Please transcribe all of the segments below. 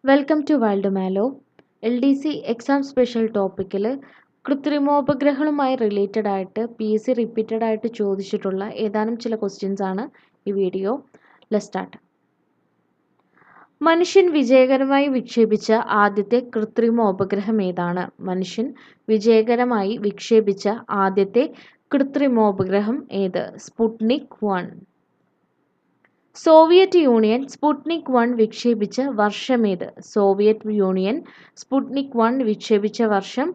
Welcome to wild Malo. LDC exam special ടോപ്പിക്കിൽ കൃത്രിമോപഗ്രഹങ്ങളുമായി related ആയിട്ട് PSC റിപ്പീറ്റഡ് ആയിട്ട് ചോദിച്ചിട്ടുള്ള ഏതാനും ചില ക്വസ്റ്റ്യൻസ് ആണ് ഈ വീഡിയോ. Let's start. മനുഷ്യൻ വിജയകരമായി വിക്ഷേപിച്ച ആദ്യത്തെ കൃത്രിമോപഗ്രഹം ഏതാണ്? മനുഷ്യൻ വിജയകരമായി വിക്ഷേപിച്ച ആദ്യത്തെ കൃത്രിമോപഗ്രഹം ഏത്? സ്പുട്നിക് 1. സോവിയറ്റ് യൂണിയൻ സ്പുട്നിക് 1 വിക്ഷേപിച്ച വർഷമേത്? സോവിയറ്റ് യൂണിയൻ സ്പുട്നിക് 1 വിക്ഷേപിച്ച വർഷം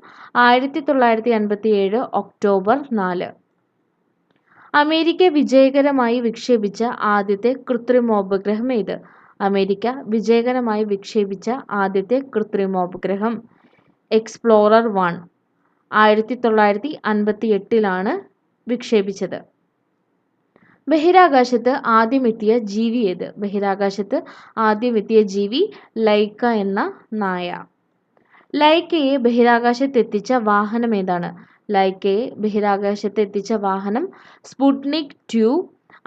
1957 ഒക്ടോബർ 4. അമേരിക്ക വിജയകരമായി വിക്ഷേപിച്ച ആദ്യത്തെ കൃത്രിമോപഗ്രഹം ഏത്? അമേരിക്ക വിജയകരമായി വിക്ഷേപിച്ച ആദ്യത്തെ കൃത്രിമോപഗ്രഹം എക്സ്പ്ലോറർ 1 1958 വിക്ഷേപിച്ചത്. ബഹിരാകാശത്ത് ആദ്യമെത്തിയ ജീവി ഏത്? ബഹിരാകാശത്ത് ആദ്യമെത്തിയ ജീവി ലൈക്ക എന്ന നായ. ലൈക്കയെ ബഹിരാകാശത്തെത്തിച്ച വാഹനം ഏതാണ്? ലൈക്കയെ ബഹിരാകാശത്തെത്തിച്ച വാഹനം സ്പുട്നിക് 2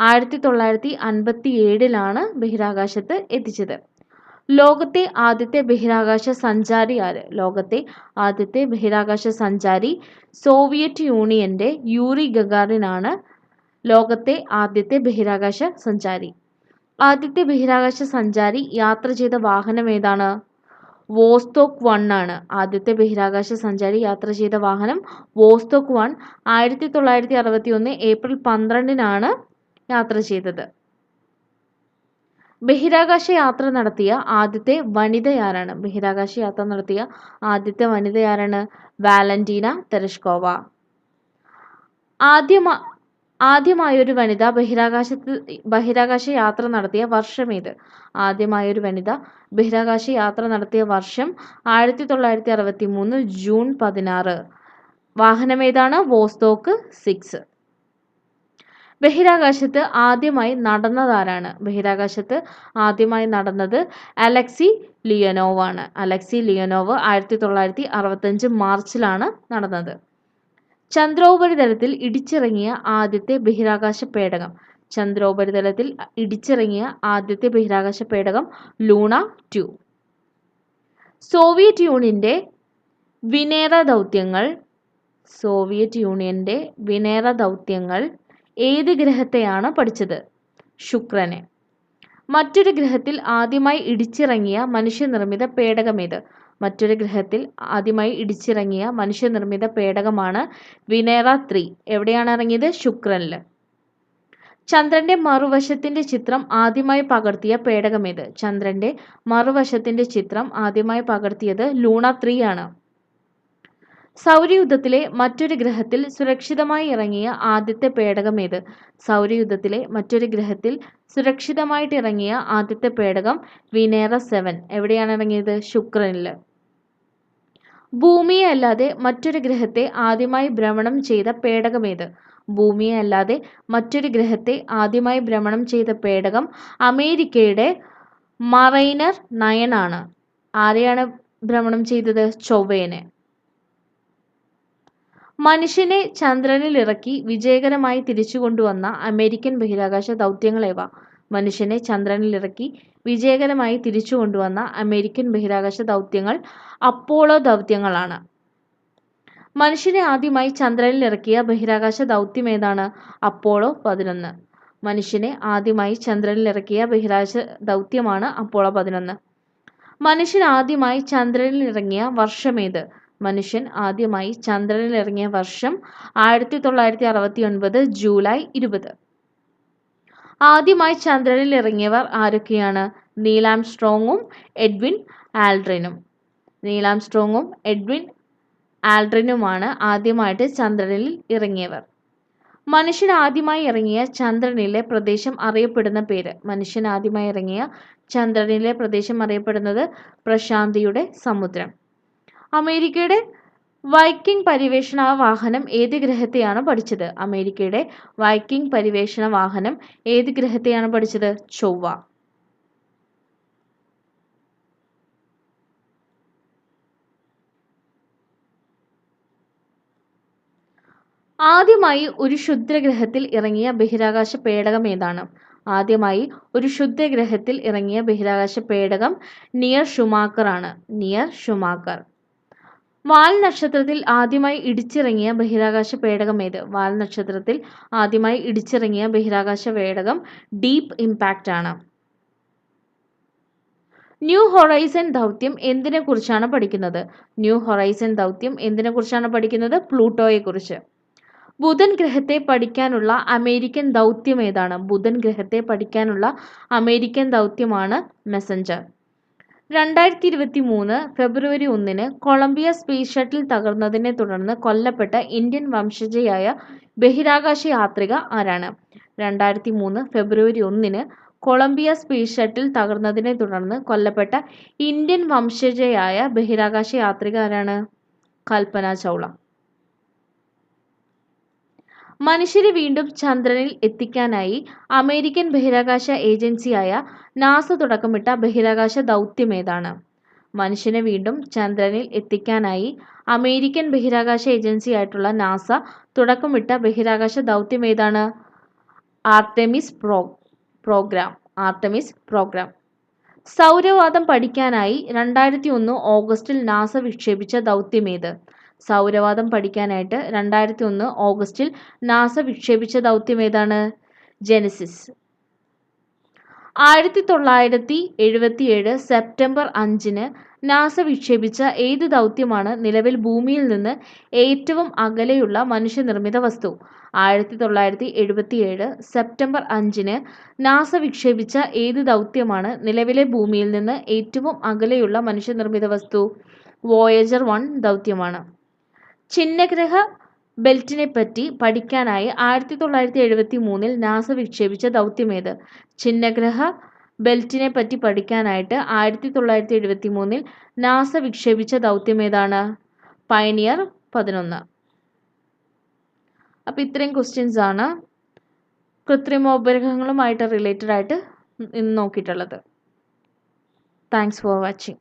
1957 ബഹിരാകാശത്ത് എത്തിച്ചത്. ലോകത്തെ ആദ്യത്തെ ബഹിരാകാശ സഞ്ചാരി ആര്? ലോകത്തെ ആദ്യത്തെ ബഹിരാകാശ സഞ്ചാരി സോവിയറ്റ് യൂണിയന്റെ യൂറി ഗഗാറിൻ ആണ്. ലോകത്തെ ആദ്യത്തെ ബഹിരാകാശ സഞ്ചാരി. ആദ്യത്തെ ബഹിരാകാശ സഞ്ചാരി യാത്ര ചെയ്ത വാഹനം ഏതാണ്? വോസ്റ്റോക്ക് 1 ആണ്. ആദ്യത്തെ ബഹിരാകാശ സഞ്ചാരി യാത്ര ചെയ്ത വാഹനം വോസ്റ്റോക്ക് 1 1961 ഏപ്രിൽ 12 യാത്ര ചെയ്തത്. ബഹിരാകാശ യാത്ര നടത്തിയ ആദ്യത്തെ വനിതയാരാണ്? ബഹിരാകാശ യാത്ര നടത്തിയ ആദ്യത്തെ വനിതയാരാണ്? Valentina Tereshkova. ആദ്യമായൊരു വനിത ബഹിരാകാശ യാത്ര നടത്തിയ വർഷമേത്? ആദ്യമായൊരു വനിത ബഹിരാകാശ യാത്ര നടത്തിയ വർഷം 1963 ജൂൺ 16. വാഹനമേതാണ്? വോസ്റ്റോക്ക് 6. ബഹിരാകാശത്ത് ആദ്യമായി നടന്നതാരാണ്? ബഹിരാകാശത്ത് ആദ്യമായി നടന്നത് അലക്സി ലിയോനോവ് ആണ്. അലക്സി ലിയോനോവ് 1965 മാർച്ചിലാണ് നടന്നത്. ചന്ദ്രോപരിതലത്തിൽ ഇടിച്ചിറങ്ങിയ ആദ്യത്തെ ബഹിരാകാശ പേടകം. ചന്ദ്രോപരിതലത്തിൽ ഇടിച്ചിറങ്ങിയ ആദ്യത്തെ ബഹിരാകാശ പേടകം ലൂണ 2. സോവിയറ്റ് യൂണിയന്റെ വിനേറ ദൗത്യങ്ങൾ ഏത് ഗ്രഹത്തെയാണ് പഠിച്ചത്? ശുക്രനെ. മറ്റൊരു ഗ്രഹത്തിൽ ആദ്യമായി ഇടിച്ചിറങ്ങിയ മനുഷ്യനിർമ്മിത പേടകമേത്? മറ്റൊരു ഗ്രഹത്തിൽ ആദ്യമായി ഇടിച്ചിറങ്ങിയ മനുഷ്യനിർമ്മിത പേടകമാണ് വിനേറ 3. എവിടെയാണ് ഇറങ്ങിയത്? ശുക്രനിൽ. ചന്ദ്രന്റെ മറുവശത്തിന്റെ ചിത്രം ആദ്യമായി പകർത്തിയ പേടകമേത്? ചന്ദ്രന്റെ മറുവശത്തിന്റെ ചിത്രം ആദ്യമായി പകർത്തിയത് ലൂണ 3 ആണ്. സൗരയൂഥത്തിലെ മറ്റൊരു ഗ്രഹത്തിൽ സുരക്ഷിതമായി ഇറങ്ങിയ ആദ്യത്തെ പേടകമേത്? സൗരയൂഥത്തിലെ മറ്റൊരു ഗ്രഹത്തിൽ സുരക്ഷിതമായിട്ട് ഇറങ്ങിയ ആദ്യത്തെ പേടകം വിനേറ 7. എവിടെയാണ് ഇറങ്ങിയത്? ശുക്രനിൽ. ഭൂമിയെ അല്ലാതെ മറ്റൊരു ഗ്രഹത്തെ ആദ്യമായി ഭ്രമണം ചെയ്ത പേടകമേത്? ഭൂമിയെ അല്ലാതെ മറ്റൊരു ഗ്രഹത്തെ ആദ്യമായി ഭ്രമണം ചെയ്ത പേടകം അമേരിക്കയുടെ മറൈനർ 9 ആണ്. ആരെയാണ് ഭ്രമണം ചെയ്തത്? ചൊവ്വേനെ. മനുഷ്യനെ ചന്ദ്രനിൽ ഇറക്കി വിജയകരമായി തിരിച്ചു കൊണ്ടുവന്ന അമേരിക്കൻ ബഹിരാകാശ ദൗത്യങ്ങളേവ? മനുഷ്യനെ ചന്ദ്രനിൽ ഇറക്കി വിജയകരമായി തിരിച്ചു കൊണ്ടുവന്ന അമേരിക്കൻ ബഹിരാകാശ ദൗത്യങ്ങൾ അപ്പോളോ ദൗത്യങ്ങളാണ്. മനുഷ്യനെ ആദ്യമായി ചന്ദ്രനിൽ ഇറക്കിയ ബഹിരാകാശ ദൗത്യം ഏതാണ്? അപ്പോളോ 11. മനുഷ്യനെ ആദ്യമായി ചന്ദ്രനിൽ ഇറക്കിയ ബഹിരാകാശ ദൗത്യമാണ് അപ്പോളോ 11. മനുഷ്യൻ ആദ്യമായി ചന്ദ്രനിൽ ഇറങ്ങിയ വർഷമേത്? മനുഷ്യൻ ആദ്യമായി ചന്ദ്രനിൽ ഇറങ്ങിയ വർഷം 1969 ജൂലൈ 20. ആദ്യമായി ചന്ദ്രനിൽ ഇറങ്ങിയവർ ആരൊക്കെയാണ്? നീൽ ആംസ്ട്രോങ്ങും എഡ്വിൻ ആൽഡ്രിനുമാണ് ആദ്യമായിട്ട് ചന്ദ്രനിൽ ഇറങ്ങിയവർ. മനുഷ്യൻ ആദ്യമായി ഇറങ്ങിയ ചന്ദ്രനിലെ പ്രദേശം അറിയപ്പെടുന്ന പേര്. മനുഷ്യൻ ആദ്യമായി ഇറങ്ങിയ ചന്ദ്രനിലെ പ്രദേശം അറിയപ്പെടുന്നത് പ്രശാന്തിയുടെ സമുദ്രം. അമേരിക്കയുടെ വൈക്കിംഗ് പര്യവേഷണ വാഹനം ഏത് ഗ്രഹത്തെയാണ് പഠിച്ചത്? അമേരിക്കയുടെ വൈക്കിംഗ് പര്യവേഷണ വാഹനം ഏത് ഗ്രഹത്തെയാണ് പഠിച്ചത്? ചൊവ്വ. ആദ്യമായി ഒരു ക്ഷുദ്രഗ്രഹത്തിൽ ഇറങ്ങിയ ബഹിരാകാശ പേടകം ഏതാണ്? ആദ്യമായി ഒരു ശുദ്ധഗ്രഹത്തിൽ ഇറങ്ങിയ ബഹിരാകാശ പേടകം നിയർ ഷുമാക്കർ ആണ്. Near Schumacher. വാൽ നക്ഷത്രത്തിൽ ആദ്യമായി ഇടിച്ചിറങ്ങിയ ബഹിരാകാശ പേടകം ഏത്? വാൽ നക്ഷത്രത്തിൽ ആദ്യമായി ഇടിച്ചിറങ്ങിയ ബഹിരാകാശ പേടകം ഡീപ്പ് ഇംപാക്റ്റ് ആണ്. ന്യൂ ഹൊറൈസൺ ദൗത്യം എന്തിനെ കുറിച്ചാണ് പഠിക്കുന്നത്? ന്യൂ ഹൊറൈസൺ ദൗത്യം എന്തിനെ കുറിച്ചാണ് പഠിക്കുന്നത്? പ്ലൂട്ടോയെ കുറിച്ച്. ബുധൻ ഗ്രഹത്തെ പഠിക്കാനുള്ള അമേരിക്കൻ ദൗത്യം ഏതാണ്? ബുധൻ ഗ്രഹത്തെ പഠിക്കാനുള്ള അമേരിക്കൻ ദൗത്യമാണ് മെസഞ്ചർ. 2023 ഫെബ്രുവരി 1 കൊളംബിയ സ്പേസ് ഷട്ടിൽ തകർന്നതിനെ തുടർന്ന് കൊല്ലപ്പെട്ട ഇന്ത്യൻ വംശജയായ ബഹിരാകാശ യാത്രിക ആരാണ്? 2003 ഫെബ്രുവരി 1 കൊളംബിയ സ്പേസ് ഷട്ടിൽ തകർന്നതിനെ തുടർന്ന് കൊല്ലപ്പെട്ട ഇന്ത്യൻ വംശജയായ ബഹിരാകാശ യാത്രിക ആരാണ്? കൽപ്പന ചൗള. മനുഷ്യരെ വീണ്ടും ചന്ദ്രനിൽ എത്തിക്കാനായി അമേരിക്കൻ ബഹിരാകാശ ഏജൻസിയായ നാസ തുടക്കമിട്ട ബഹിരാകാശ ദൗത്യം ഏതാണ്? മനുഷ്യനെ വീണ്ടും ചന്ദ്രനിൽ എത്തിക്കാനായി അമേരിക്കൻ ബഹിരാകാശ ഏജൻസിയായിട്ടുള്ള നാസ തുടക്കമിട്ട ബഹിരാകാശ ദൗത്യം ഏതാണ്? Artemis programme. Artemis programme. സൗരവാതം പഠിക്കാനായി 2001 ഓഗസ്റ്റിൽ നാസ വിക്ഷേപിച്ച ദൗത്യം ഏത്? സൗരവാതം പഠിക്കാനായിട്ട് 2001 ഓഗസ്റ്റിൽ നാസ വിക്ഷേപിച്ച ദൗത്യം ഏതാണ്? ജെനസിസ്. 1977 സെപ്റ്റംബർ 5 നാസ വിക്ഷേപിച്ച ഏത് ദൗത്യമാണ് നിലവിൽ ഭൂമിയിൽ നിന്ന് ഏറ്റവും അകലെയുള്ള മനുഷ്യനിർമ്മിത വസ്തു? 1977 സെപ്റ്റംബർ 5 നാസ വിക്ഷേപിച്ച ഏത് ദൗത്യമാണ് നിലവിലെ ഭൂമിയിൽ നിന്ന് ഏറ്റവും അകലെയുള്ള മനുഷ്യനിർമ്മിത വസ്തു? വോയേജർ 1 ദൗത്യമാണ്. ചിഹ്നഗ്രഹ ബെൽറ്റിനെപ്പറ്റി പഠിക്കാനായി 1973 നാസ വിക്ഷേപിച്ച ദൗത്യം ഏത്? ചിഹ്നഗ്രഹ ബെൽറ്റിനെ പറ്റി പഠിക്കാനായിട്ട് 1973 നാസ വിക്ഷേപിച്ച ദൗത്യം ഏതാണ്? പയനിയർ 11. അപ്പോൾ ഇത്രയും ക്വസ്റ്റ്യൻസ് ആണ് കൃത്രിമോപഗ്രഹങ്ങളുമായിട്ട് റിലേറ്റഡ് ആയിട്ട് ഇന്ന് നോക്കിയിട്ടുള്ളത്. Thanks for watching.